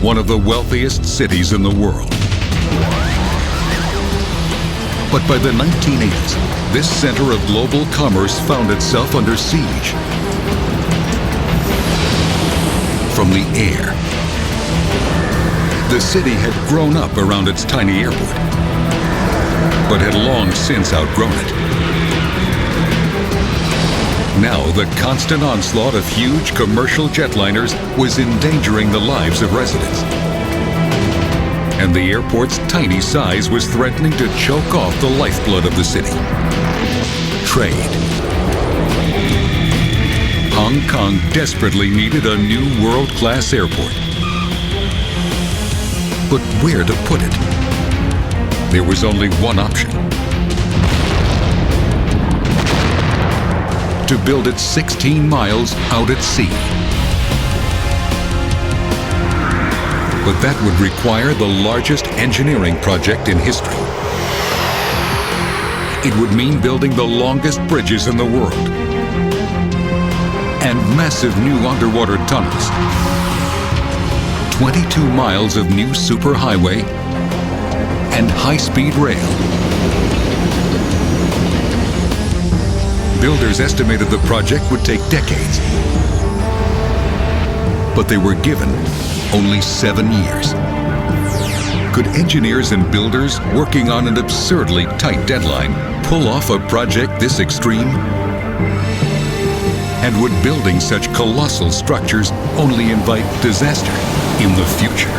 one of the wealthiest cities in the world. But by the 1980s, this center of global commerce found itself under siege. From the air. The city had grown up around its tiny airport, but had long since outgrown it. Now, the constant onslaught of huge commercial jetliners was endangering the lives of residents. And the airport's tiny size was threatening to choke off the lifeblood of the city: trade. Hong Kong desperately needed a new world-class airport. But where to put it? There was only one option: to build it 16 miles out at sea. But that would require the largest engineering project in history. It would mean building the longest bridges in the world and massive new underwater tunnels, 22 miles of new superhighway and high-speed rail. Builders estimated the project would take decades, but they were given only 7 years. Could engineers and builders working on an absurdly tight deadline pull off a project this extreme? And would building such colossal structures only invite disaster in the future?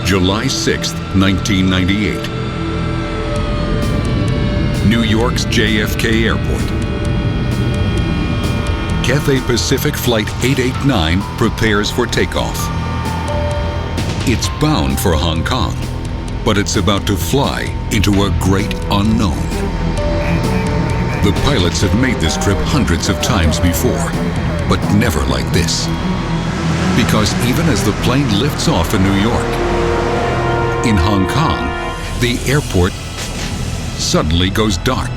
July 6, 1998. New York's JFK Airport. Cathay Pacific Flight 889 prepares for takeoff. It's bound for Hong Kong, but it's about to fly into a great unknown. The pilots have made this trip hundreds of times before, but never like this. Because even as the plane lifts off in New York, in Hong Kong, the airport suddenly goes dark.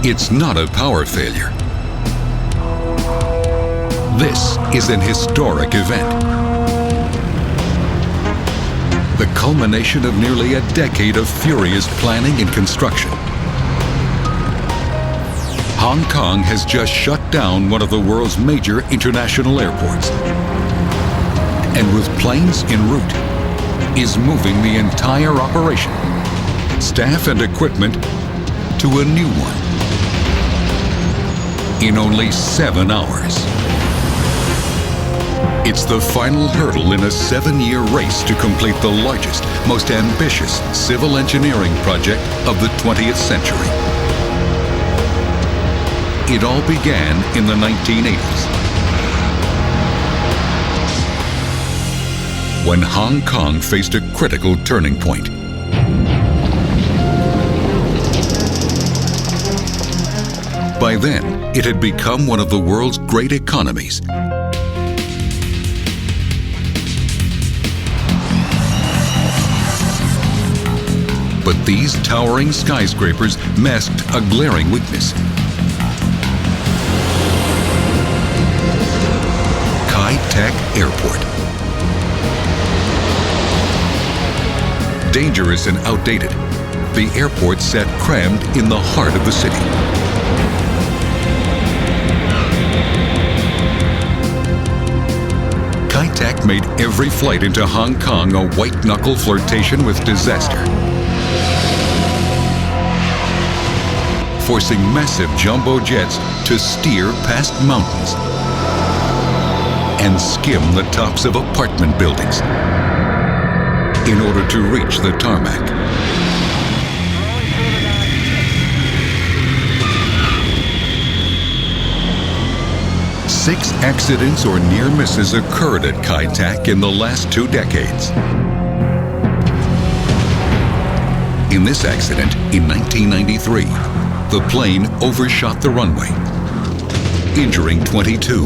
It's not a power failure. This is an historic event. The culmination of nearly a decade of furious planning and construction. Hong Kong has just shut down one of the world's major international airports. And with planes en route, is moving the entire operation, staff and equipment, to a new one in only 7 hours. It's the final hurdle in a 7-year race to complete the largest, most ambitious civil engineering project of the 20th century. It all began in the 1980s. When Hong Kong faced a critical turning point. By then, it had become one of the world's great economies. But these towering skyscrapers masked a glaring weakness. Kai Tak Airport. Dangerous and outdated, the airport sat crammed in the heart of the city. Kai Tak made every flight into Hong Kong a white-knuckle flirtation with disaster, forcing massive jumbo jets to steer past mountains and skim the tops of apartment buildings in order to reach the tarmac. Six accidents or near misses occurred at Kai Tak in the last 2 decades. In this accident in 1993, the plane overshot the runway, injuring 22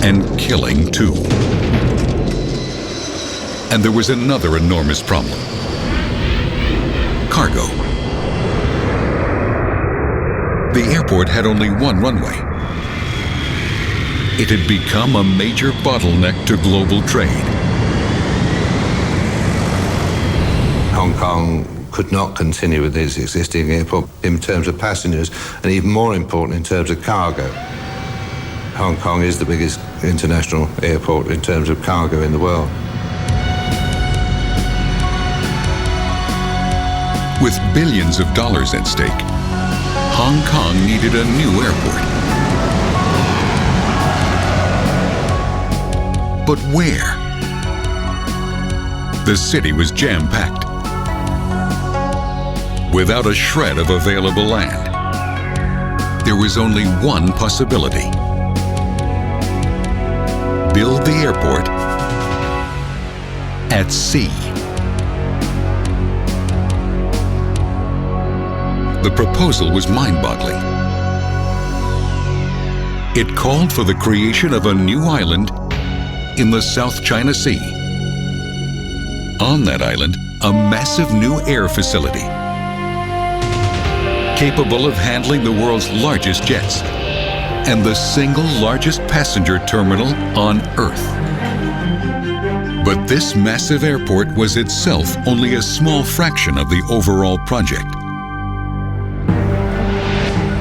and killing 2. And there was another enormous problem: cargo. The airport had only one runway. It had become a major bottleneck to global trade. Hong Kong could not continue with its existing airport in terms of passengers, and even more important in terms of cargo. Hong Kong is the biggest international airport in terms of cargo in the world. With billions of dollars at stake, Hong Kong needed a new airport. But where? The city was jam-packed, without a shred of available land. There was only one possibility: build the airport at sea. The proposal was mind-boggling. It called for the creation of a new island in the South China Sea. On that island, a massive new air facility, capable of handling the world's largest jets and the single largest passenger terminal on Earth. But this massive airport was itself only a small fraction of the overall project.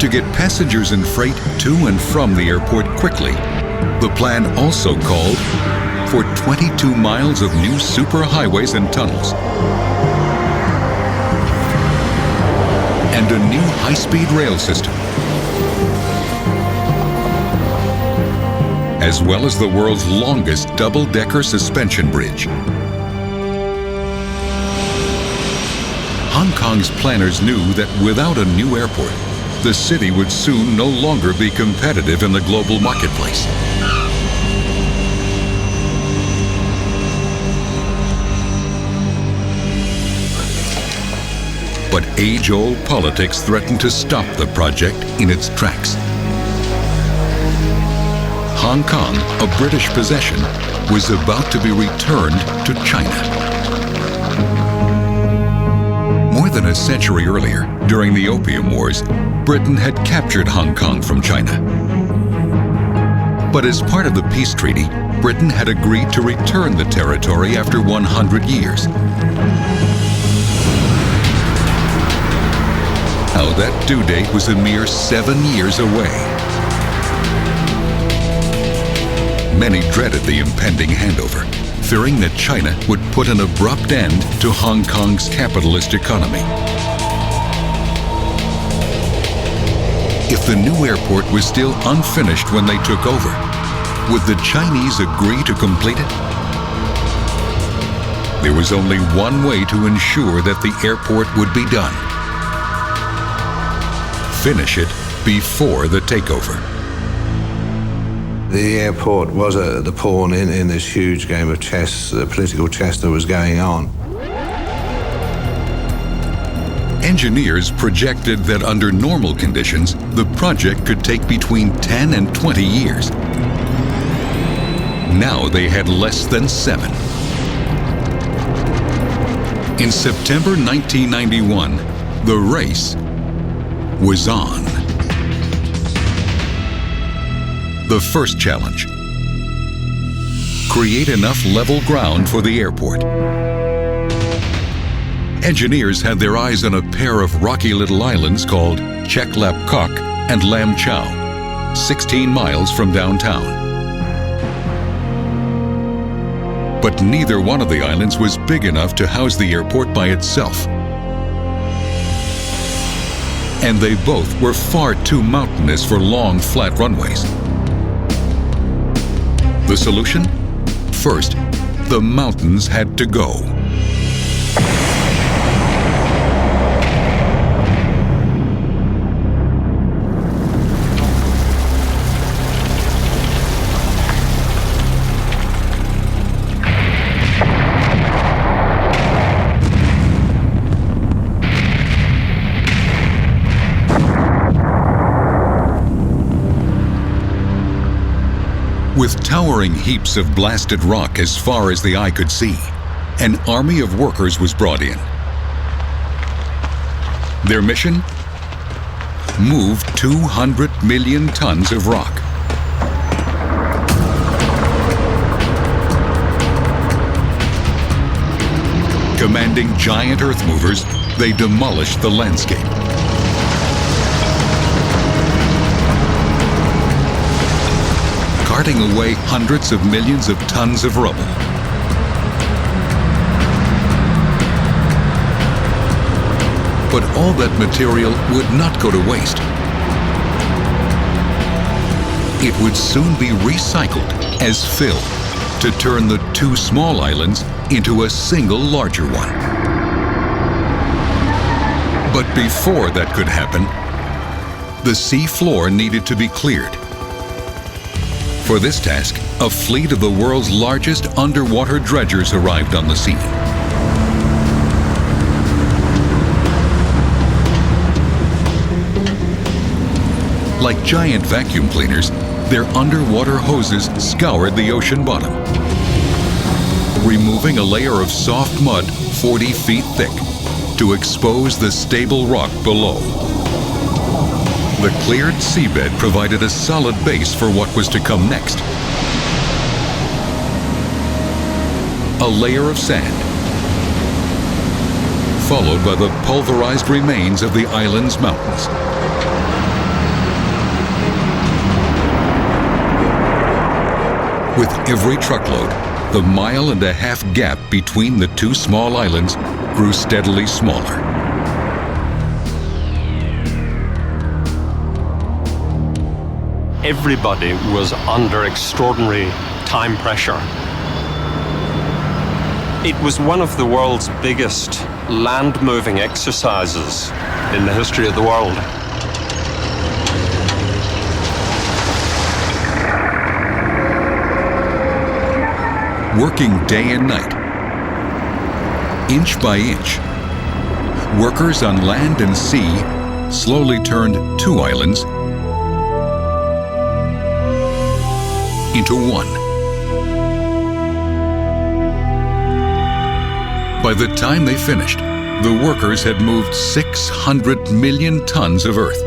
To get passengers and freight to and from the airport quickly, the plan also called for 22 miles of new superhighways and tunnels, and a new high-speed rail system, as well as the world's longest double-decker suspension bridge. Hong Kong's planners knew that without a new airport, the city would soon no longer be competitive in the global marketplace. But age-old politics threatened to stop the project in its tracks. Hong Kong, a British possession, was about to be returned to China. More than a century earlier, during the Opium Wars, Britain had captured Hong Kong from China. But as part of the peace treaty, Britain had agreed to return the territory after 100 years. Now that due date was a mere 7 years away. Many dreaded the impending handover, fearing that China would put an abrupt end to Hong Kong's capitalist economy. If the new airport was still unfinished when they took over, would the Chinese agree to complete it? There was only one way to ensure that the airport would be done: finish it before the takeover. The airport was the pawn in this huge game of chess, political chess that was going on. Engineers projected that under normal conditions, the project could take between 10 and 20 years. Now they had less than 7. In September 1991, the race was on. The first challenge: create enough level ground for the airport. Engineers had their eyes on a pair of rocky little islands called Chek Lap Kok and Lam Chau, 16 miles from downtown. But neither one of the islands was big enough to house the airport by itself. And they both were far too mountainous for long, flat runways. The solution? First, the mountains had to go. towering heaps of blasted rock as far as the eye could see, an army of workers was brought in. Their mission? Move 200 million tons of rock. Commanding giant earth movers, they demolished the landscape. Carting away hundreds of millions of tons of rubble. But all that material would not go to waste. It would soon be recycled as fill to turn the two small islands into a single larger one. But before that could happen, the sea floor needed to be cleared. For this task, a fleet of the world's largest underwater dredgers arrived on the scene. Like giant vacuum cleaners, their underwater hoses scoured the ocean bottom, removing a layer of soft mud 40 feet thick to expose the stable rock below. The cleared seabed provided a solid base for what was to come next. A layer of sand, followed by the pulverized remains of the island's mountains. With every truckload, the mile-and-a-half gap between the two small islands grew steadily smaller. Everybody was under extraordinary time pressure. It was one of the world's biggest land-moving exercises in the history of the world. Working day and night, inch by inch, workers on land and sea slowly turned two islands into one. By the time they finished, the workers had moved 600 million tons of earth,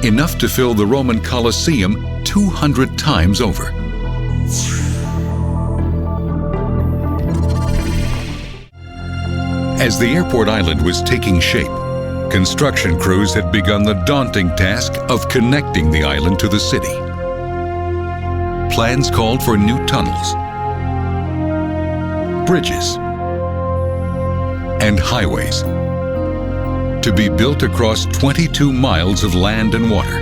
enough to fill the Roman Colosseum 200 times over. As the airport island was taking shape, construction crews had begun the daunting task of connecting the island to the city. Plans called for new tunnels, bridges, and highways to be built across 22 miles of land and water.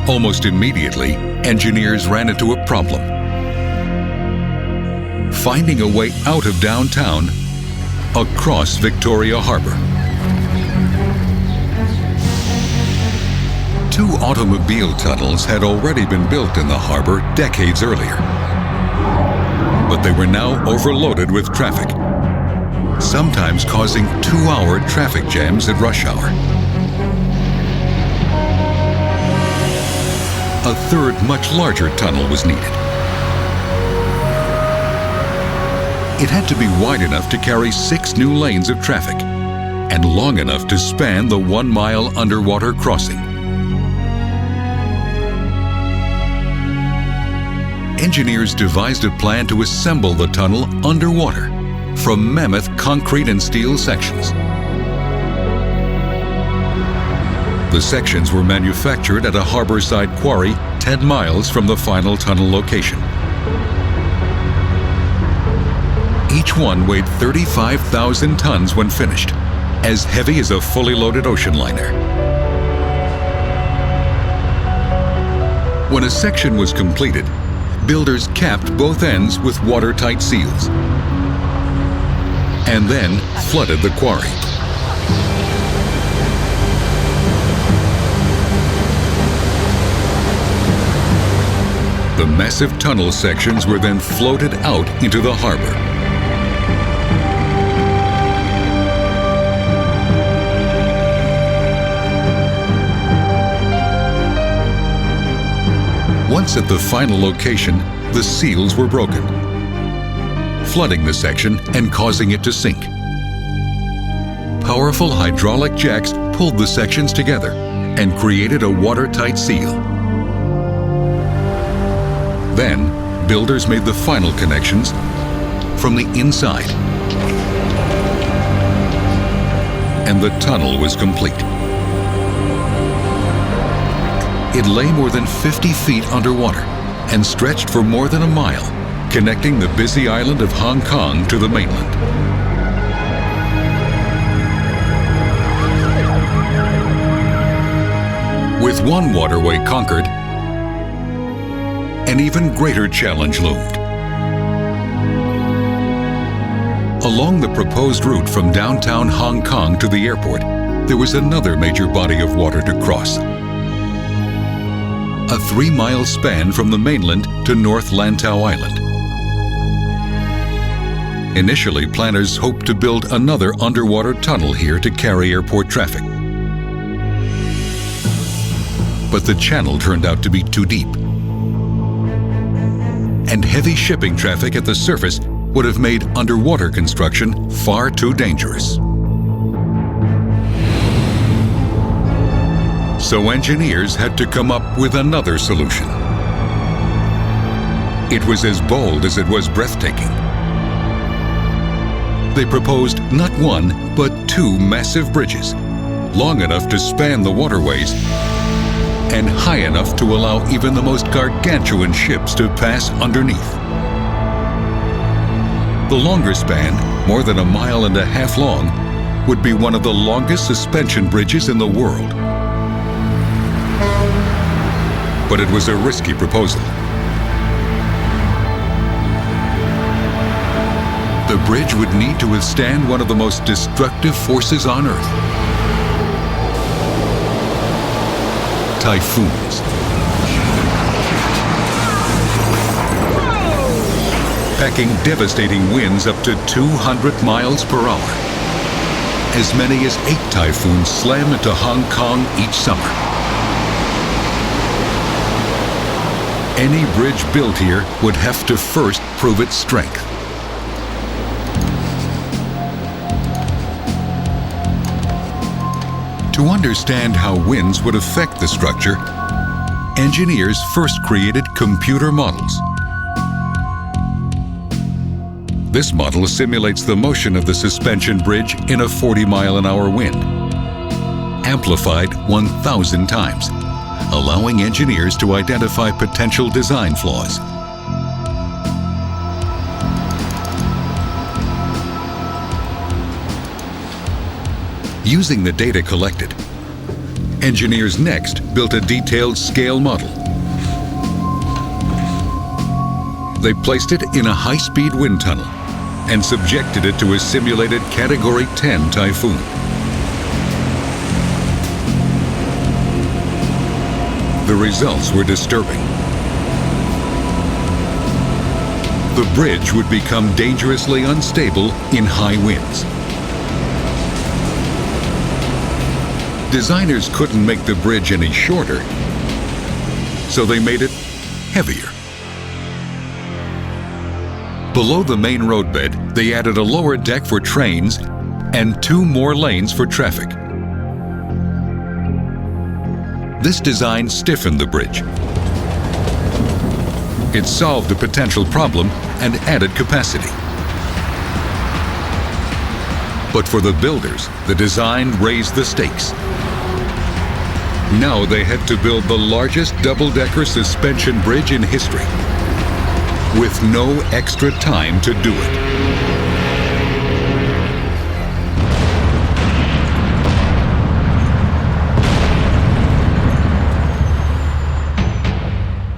Almost immediately, engineers ran into a problem: finding a way out of downtown across Victoria Harbor. Two automobile tunnels had already been built in the harbor decades earlier, but they were now overloaded with traffic, sometimes causing 2-hour traffic jams at rush hour. A third, much larger tunnel was needed. It had to be wide enough to carry 6 new lanes of traffic and long enough to span the 1-mile underwater crossing. Engineers devised a plan to assemble the tunnel underwater from mammoth concrete and steel sections. The sections were manufactured at a harborside quarry 10 miles from the final tunnel location. Each one weighed 35,000 tons when finished, as heavy as a fully loaded ocean liner. When a section was completed, builders capped both ends with watertight seals and then flooded the quarry. The massive tunnel sections were then floated out into the harbor. once at the final location, the seals were broken, flooding the section and causing it to sink. Powerful hydraulic jacks pulled the sections together and created a watertight seal. Then, builders made the final connections from the inside, and the tunnel was complete. It lay more than 50 feet underwater and stretched for more than a mile, connecting the busy island of Hong Kong to the mainland. With one waterway conquered, an even greater challenge loomed. Along the proposed route from downtown Hong Kong to the airport, there was another major body of water to cross. A 3-mile span from the mainland to North Lantau Island. Initially, planners hoped to build another underwater tunnel here to carry airport traffic. But the channel turned out to be too deep, and heavy shipping traffic at the surface would have made underwater construction far too dangerous. So engineers had to come up with another solution. It was as bold as it was breathtaking. They proposed not one, but 2 massive bridges, long enough to span the waterways and high enough to allow even the most gargantuan ships to pass underneath. The longer span, more than 1.5 miles long, would be one of the longest suspension bridges in the world. But it was a risky proposal. The bridge would need to withstand one of the most destructive forces on Earth: typhoons. Packing devastating winds up to 200 miles per hour. As many as 8 typhoons slam into Hong Kong each summer. Any bridge built here would have to first prove its strength. To understand how winds would affect the structure, engineers first created computer models. This model simulates the motion of the suspension bridge in a 40-mile-an-hour wind, amplified 1,000 times, allowing engineers to identify potential design flaws. Using the data collected, engineers next built a detailed scale model. They placed it in a high-speed wind tunnel and subjected it to a simulated Category 10 typhoon. The results were disturbing. The bridge would become dangerously unstable in high winds. Designers couldn't make the bridge any shorter, so they made it heavier. Below the main roadbed, they added a lower deck for trains and 2 more lanes for traffic. This design stiffened the bridge. It solved a potential problem and added capacity. But for the builders, the design raised the stakes. Now they had to build the largest double-decker suspension bridge in history, with no extra time to do it.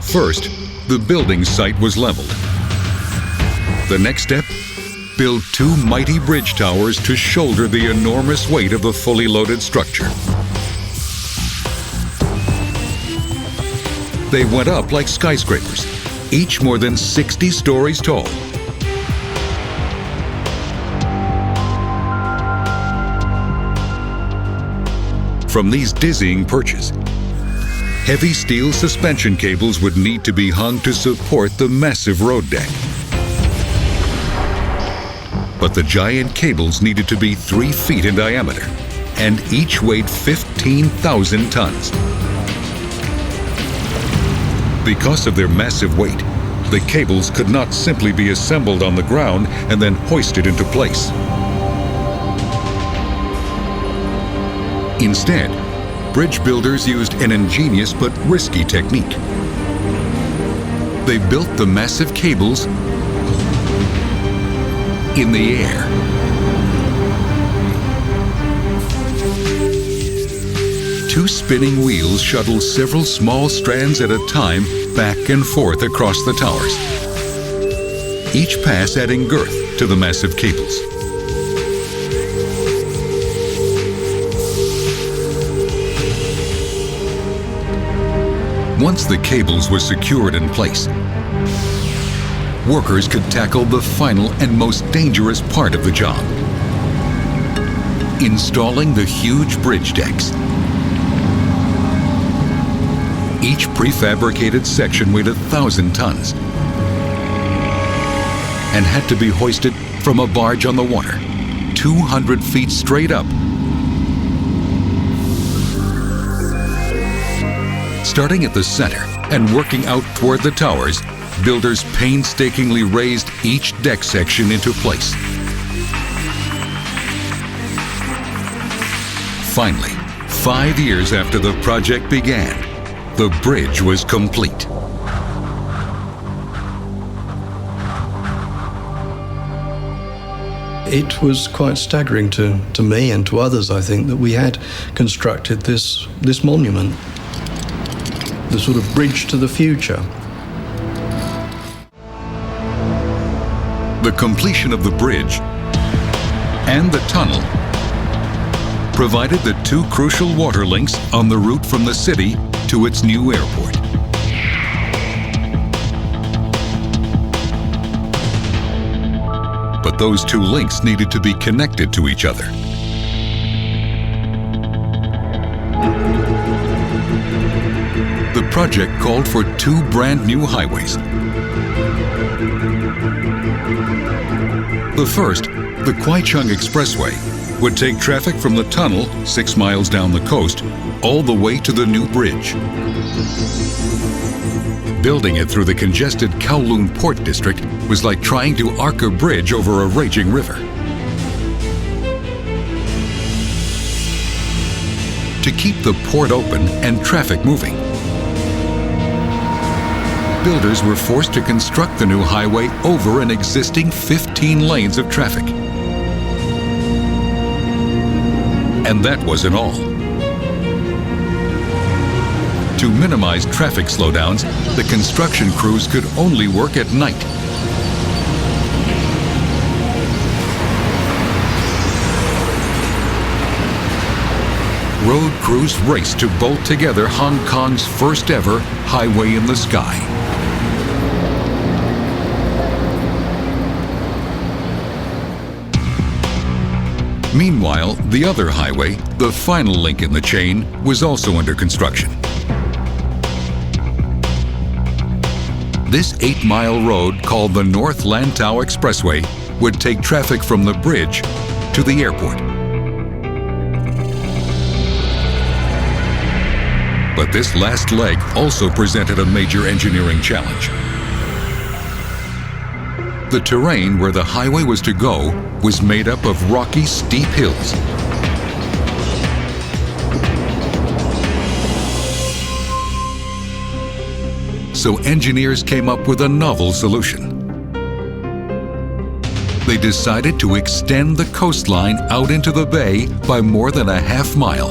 First, the building site was leveled. The next step, build 2 mighty bridge towers to shoulder the enormous weight of the fully loaded structure. They went up like skyscrapers, each more than 60 stories tall. From these dizzying perches, heavy steel suspension cables would need to be hung to support the massive road deck. But the giant cables needed to be 3 feet in diameter, and each weighed 15,000 tons. Because of their massive weight, the cables could not simply be assembled on the ground and then hoisted into place. Instead, bridge builders used an ingenious but risky technique. They built the massive cables in the air. Two spinning wheels shuttle several small strands at a time back and forth across the towers, each pass adding girth to the massive cables. Once the cables were secured in place, workers could tackle the final and most dangerous part of the job: installing the huge bridge decks. Each prefabricated section weighed 1,000 tons and had to be hoisted from a barge on the water, 200 feet straight up. Starting at the center and working out toward the towers, builders painstakingly raised each deck section into place. Finally, 5 years after the project began, the bridge was complete. It was quite staggering to me and to others, I think, that we had constructed this monument, the sort of bridge to the future. The completion of the bridge and the tunnel provided the 2 crucial water links on the route from the city to its new airport. But those 2 links needed to be connected to each other. The project called for 2 brand new highways. The first, the Kwai-Chung Expressway, would take traffic from the tunnel 6 miles down the coast all the way to the new bridge. Building it through the congested Kowloon Port District was like trying to arc a bridge over a raging river. To keep the port open and traffic moving, builders were forced to construct the new highway over an existing 15 lanes of traffic. And that wasn't all. To minimize traffic slowdowns, the construction crews could only work at night. Road crews raced to bolt together Hong Kong's first ever highway in the sky. Meanwhile, the other highway, the final link in the chain, was also under construction. This 8-mile road, called the North Lantau Expressway, would take traffic from the bridge to the airport. But this last leg also presented a major engineering challenge. The terrain where the highway was to go was made up of rocky, steep hills. So engineers came up with a novel solution. They decided to extend the coastline out into the bay by more than a half-mile.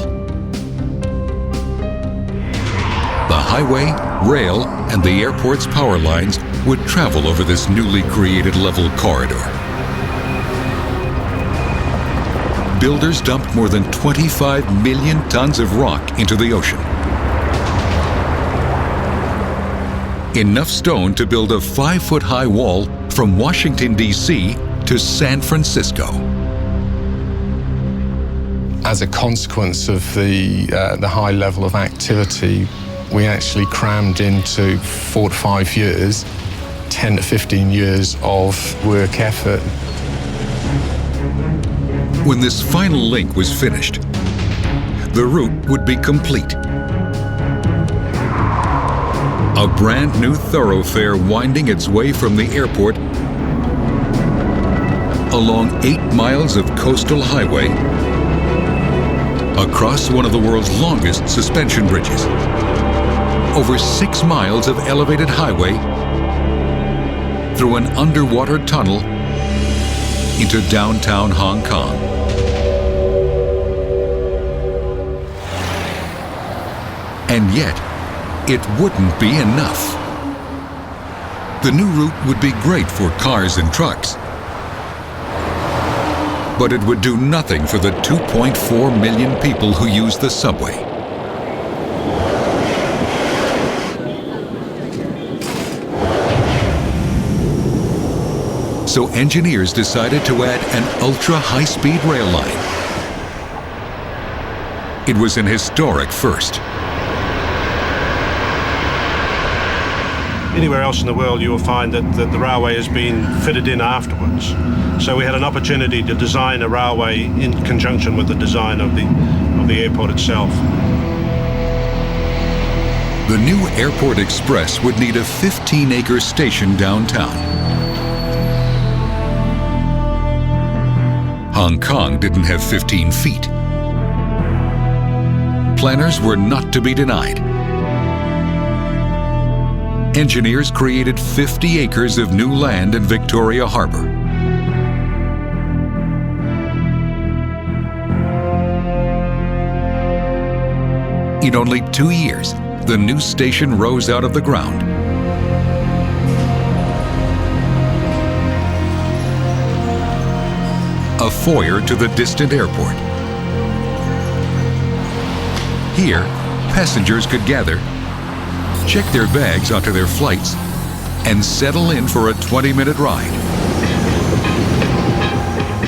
The highway, rail, and the airport's power lines would travel over this newly created level corridor. Builders dumped more than 25 million tons of rock into the ocean. Enough stone to build a 5-foot-high wall from Washington, D.C. to San Francisco. As a consequence of the high level of activity, We actually crammed into 4 to 5 years, 10 to 15 years of work effort. When this final link was finished, the route would be complete. A brand new thoroughfare winding its way from the airport along 8 miles of coastal highway, across one of the world's longest suspension bridges, over 6 miles of elevated highway, through an underwater tunnel into downtown Hong Kong. And yet, it wouldn't be enough. The new route would be great for cars and trucks, but it would do nothing for the 2.4 million people who use the subway. So engineers decided to add an ultra-high-speed rail line. It was an historic first. Anywhere else in the world you will find that the railway has been fitted in afterwards. So we had an opportunity to design a railway in conjunction with the design of the airport itself. The new Airport Express would need a 15-acre station downtown. Hong Kong didn't have 15 feet. Planners were not to be denied. Engineers created 50 acres of new land in Victoria Harbour. In only 2 years, the new station rose out of the ground. A foyer to the distant airport. Here, passengers could gather, check their bags onto their flights, and settle in for a 20-minute ride.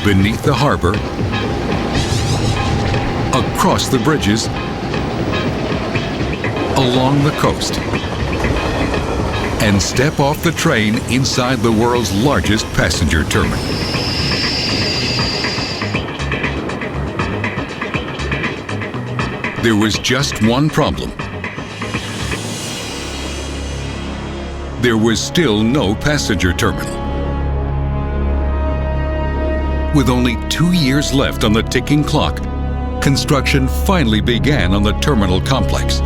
Beneath the harbor, across the bridges, along the coast, and step off the train inside the world's largest passenger terminal. There was just one problem. There was still no passenger terminal. With only 2 years left on the ticking clock, construction finally began on the terminal complex.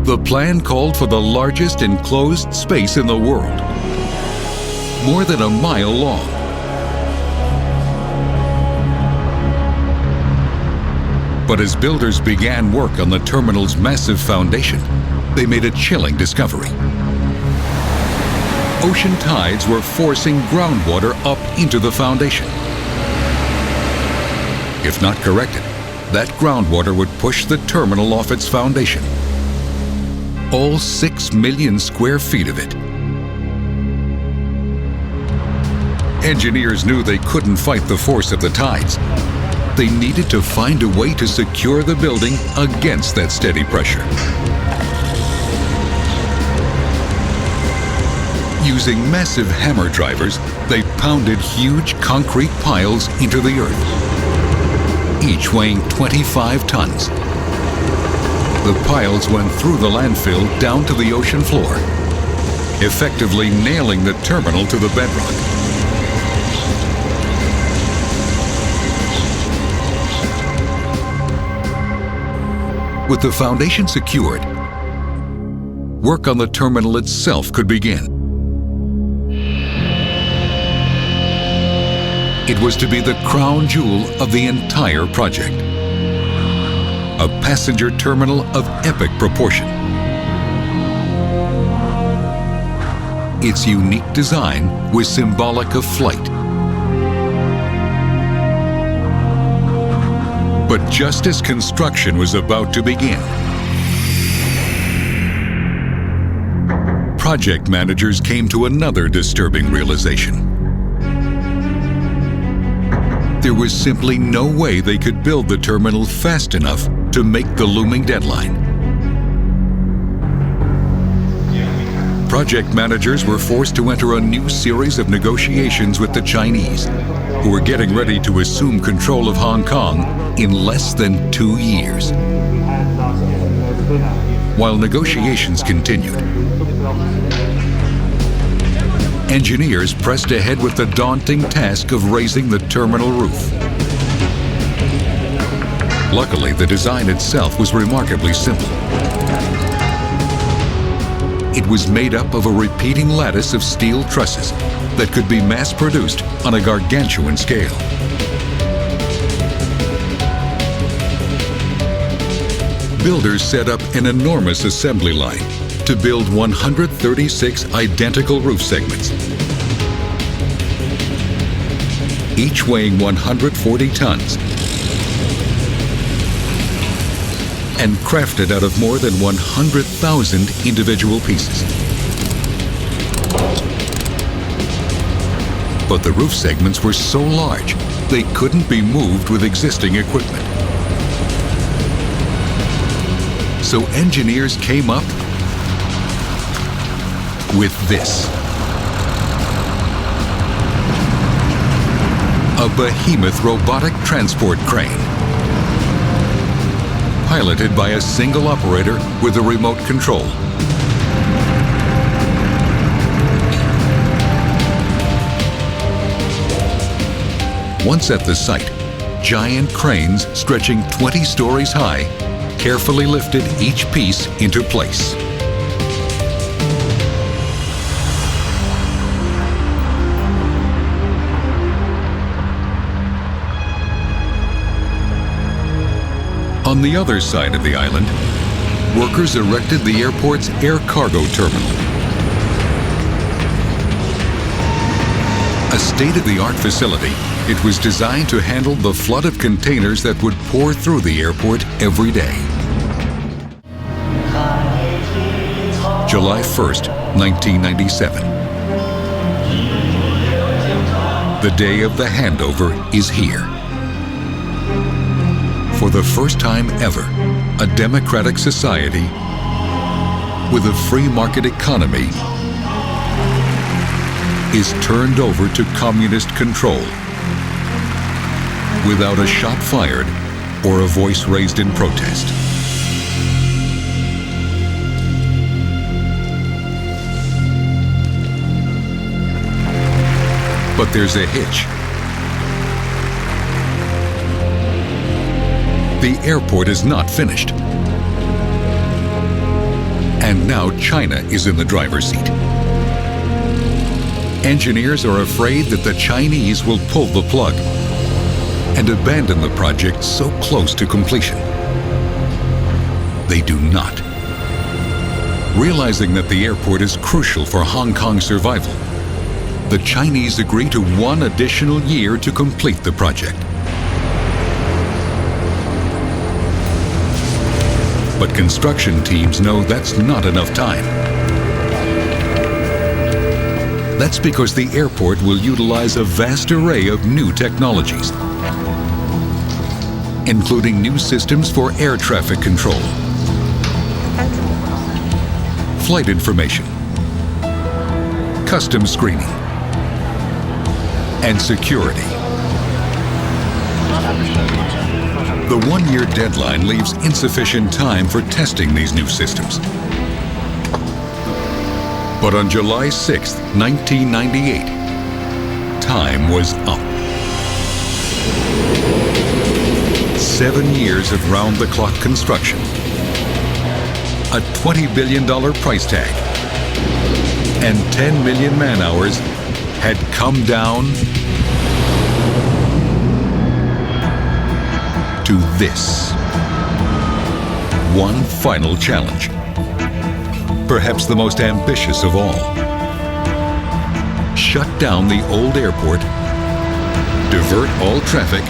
The plan called for the largest enclosed space in the world, more than a mile long. But as builders began work on the terminal's massive foundation, they made a chilling discovery. Ocean tides were forcing groundwater up into the foundation. If not corrected, that groundwater would push the terminal off its foundation. All 6 million square feet of it. Engineers knew they couldn't fight the force of the tides. They needed to find a way to secure the building against that steady pressure. Using massive hammer drivers, they pounded huge concrete piles into the earth, each weighing 25 tons. The piles went through the landfill down to the ocean floor, effectively nailing the terminal to the bedrock. With the foundation secured, work on the terminal itself could begin. It was to be the crown jewel of the entire project. A passenger terminal of epic proportion. Its unique design was symbolic of flight. But just as construction was about to begin, project managers came to another disturbing realization. There was simply no way they could build the terminal fast enough to make the looming deadline. Project managers were forced to enter a new series of negotiations with the Chinese, who were getting ready to assume control of Hong Kong in less than 2 years. While negotiations continued, engineers pressed ahead with the daunting task of raising the terminal roof. Luckily, the design itself was remarkably simple. It was made up of a repeating lattice of steel trusses that could be mass-produced on a gargantuan scale. Builders set up an enormous assembly line to build 136 identical roof segments, each weighing 140 tons, and crafted out of more than 100,000 individual pieces. But the roof segments were so large, they couldn't be moved with existing equipment. So engineers came up with this. A behemoth robotic transport crane, piloted by a single operator with a remote control. Once at the site, giant cranes stretching 20 stories high carefully lifted each piece into place. On the other side of the island, workers erected the airport's air cargo terminal. A state-of-the-art facility, it was designed to handle the flood of containers that would pour through the airport every day. July 1st, 1997. The day of the handover is here. For the first time ever, a democratic society with a free market economy is turned over to communist control without a shot fired or a voice raised in protest. But there's a hitch. The airport is not finished. And now China is in the driver's seat. Engineers are afraid that the Chinese will pull the plug and abandon the project so close to completion. They do not. Realizing that the airport is crucial for Hong Kong's survival, the Chinese agree to 1 additional year to complete the project. But construction teams know that's not enough time. That's because the airport will utilize a vast array of new technologies, including new systems for air traffic control, flight information, customs screening, and security. The 1-year deadline leaves insufficient time for testing these new systems. But on July 6, 1998, time was up. 7 years of round-the-clock construction, a $20 billion price tag, and 10 million man-hours had come down to this. One final challenge, perhaps the most ambitious of all. Shut down the old airport, divert all traffic,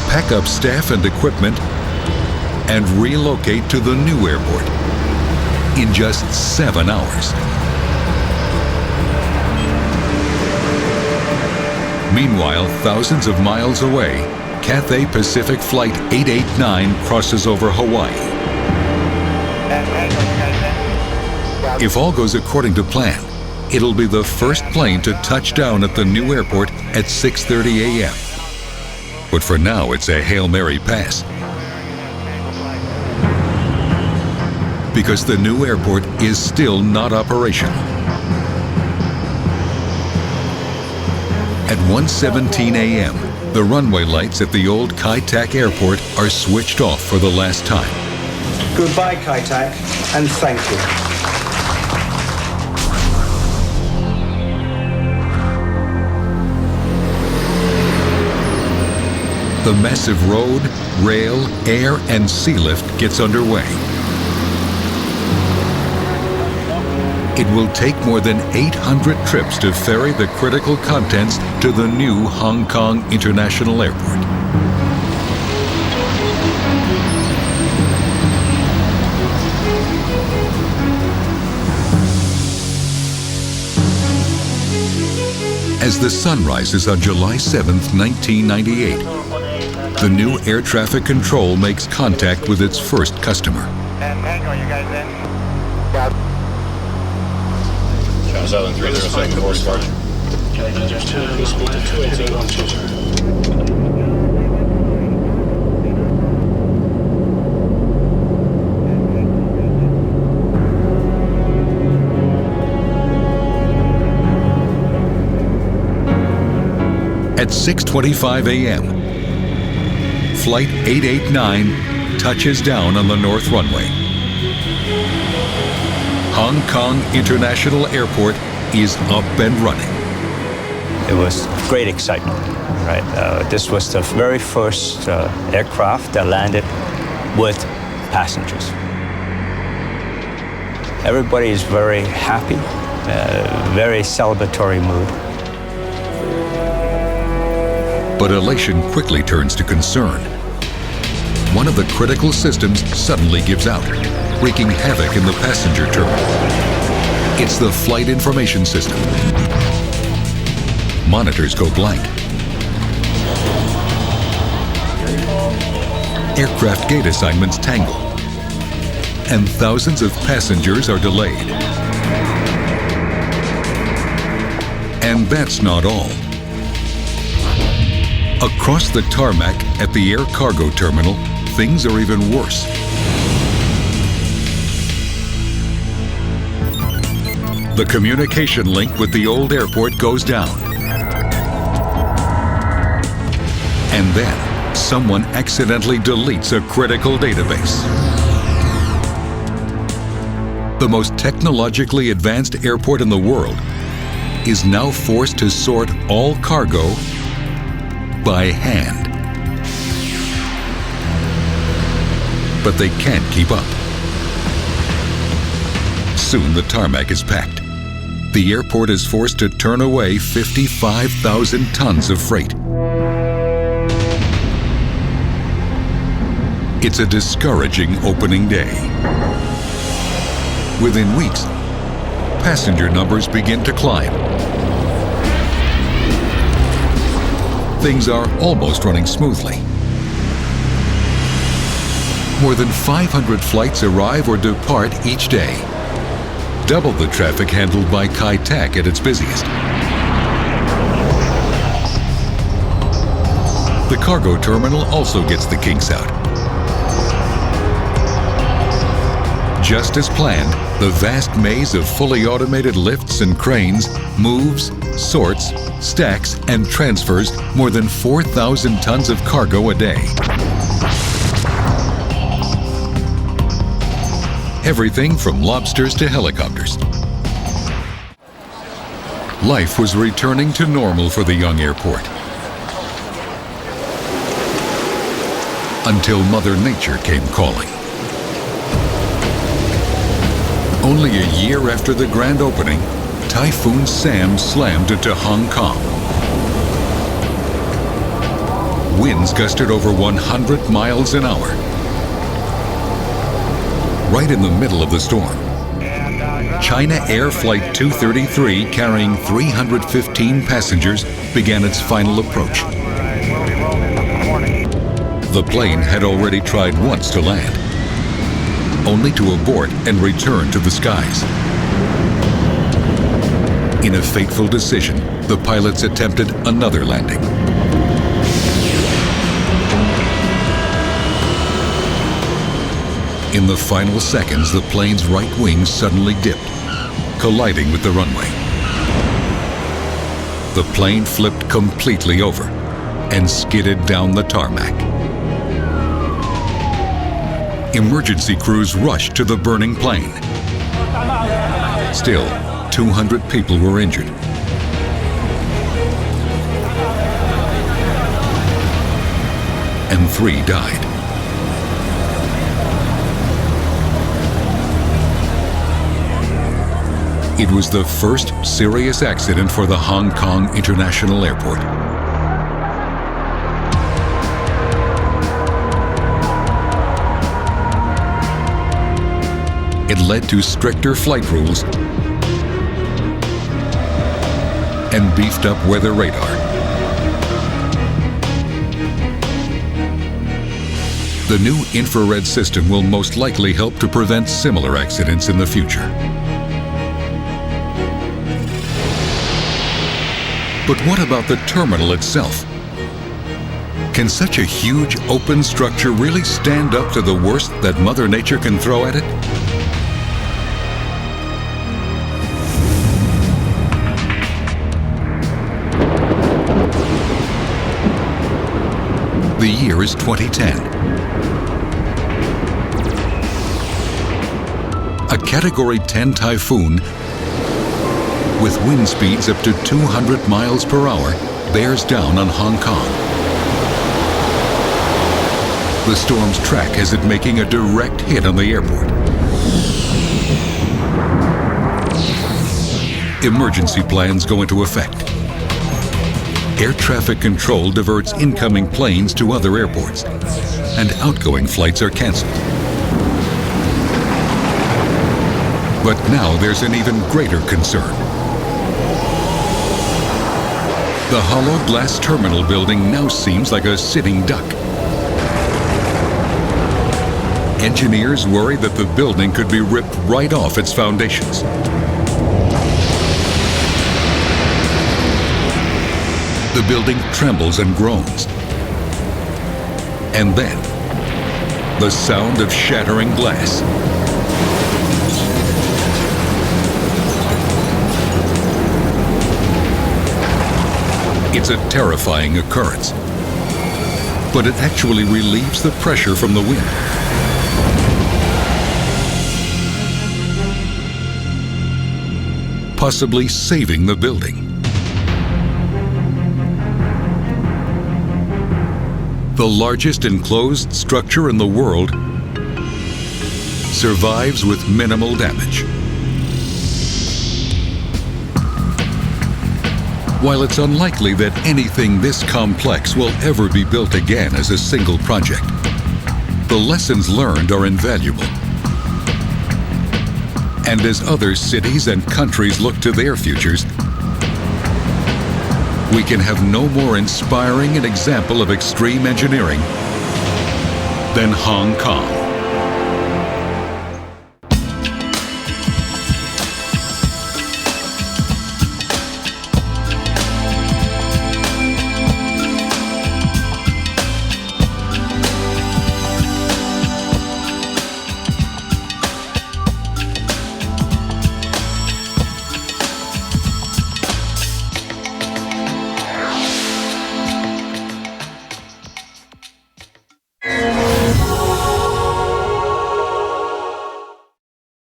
pack up staff and equipment, and relocate to the new airport in just 7 hours. Meanwhile, thousands of miles away, Cathay Pacific Flight 889 crosses over Hawaii. If all goes according to plan, it'll be the first plane to touch down at the new airport at 6:30 a.m. But for now, it's a Hail Mary pass. Because the new airport is still not operational. At 1:17 a.m., the runway lights at the old Kai Tak Airport are switched off for the last time. Goodbye, Kai Tak, and thank you. The massive road, rail, air, and sea lift gets underway. It will take more than 800 trips to ferry the critical contents to the new Hong Kong International Airport. As the sun rises on July 7, 1998, the new air traffic control makes contact with its first customer. Southern 307 for departure. At 6:25 a.m., Flight 889 touches down on the north runway. Hong Kong International Airport is up and running. It was great excitement, right? This was the very first aircraft that landed with passengers. Everybody is very happy, very celebratory mood. But elation quickly turns to concern. One of the critical systems suddenly gives out, wreaking havoc in the passenger terminal. It's the flight information system. Monitors go blank. Aircraft gate assignments tangle. And thousands of passengers are delayed. And that's not all. Across the tarmac at the air cargo terminal, things are even worse. The communication link with the old airport goes down. And then, someone accidentally deletes a critical database. The most technologically advanced airport in the world is now forced to sort all cargo by hand. But they can't keep up. Soon the tarmac is packed. The airport is forced to turn away 55,000 tons of freight. It's a discouraging opening day. Within weeks, passenger numbers begin to climb. Things are almost running smoothly. More than 500 flights arrive or depart each day, double the traffic handled by Kai Tak at its busiest. The cargo terminal also gets the kinks out. Just as planned, the vast maze of fully automated lifts and cranes moves, sorts, stacks, and transfers more than 4,000 tons of cargo a day. Everything from lobsters to helicopters. Life was returning to normal for the young airport. Until Mother Nature came calling. Only a year after the grand opening, Typhoon Sam slammed into Hong Kong. Winds gusted over 100 miles an hour. Right in the middle of the storm, China Air Flight 233, carrying 315 passengers, began its final approach. the plane had already tried once to land, only to abort and return to the skies. In a fateful decision, the pilots attempted another landing. In the final seconds, the plane's right wing suddenly dipped, colliding with the runway. The plane flipped completely over and skidded down the tarmac. Emergency crews rushed to the burning plane. Still, 200 people were injured. And 3 died. It was the first serious accident for the Hong Kong International Airport. It led to stricter flight rules and beefed up weather radar. The new infrared system will most likely help to prevent similar accidents in the future. But what about the terminal itself? Can such a huge open structure really stand up to the worst that Mother Nature can throw at it? The year is 2010. A Category 10 typhoon with wind speeds up to 200 miles per hour bears down on Hong Kong. The storm's track has it making a direct hit on the airport. Emergency plans go into effect. Air traffic control diverts incoming planes to other airports, and outgoing flights are canceled. But now there's an even greater concern. The hollow glass terminal building now seems like a sitting duck. Engineers worry that the building could be ripped right off its foundations. The building trembles and groans. And then, the sound of shattering glass. It's a terrifying occurrence, but it actually relieves the pressure from the wind. Possibly saving the building. The largest enclosed structure in the world survives with minimal damage. While it's unlikely that anything this complex will ever be built again as a single project, the lessons learned are invaluable. And as other cities and countries look to their futures, we can have no more inspiring an example of extreme engineering than Hong Kong.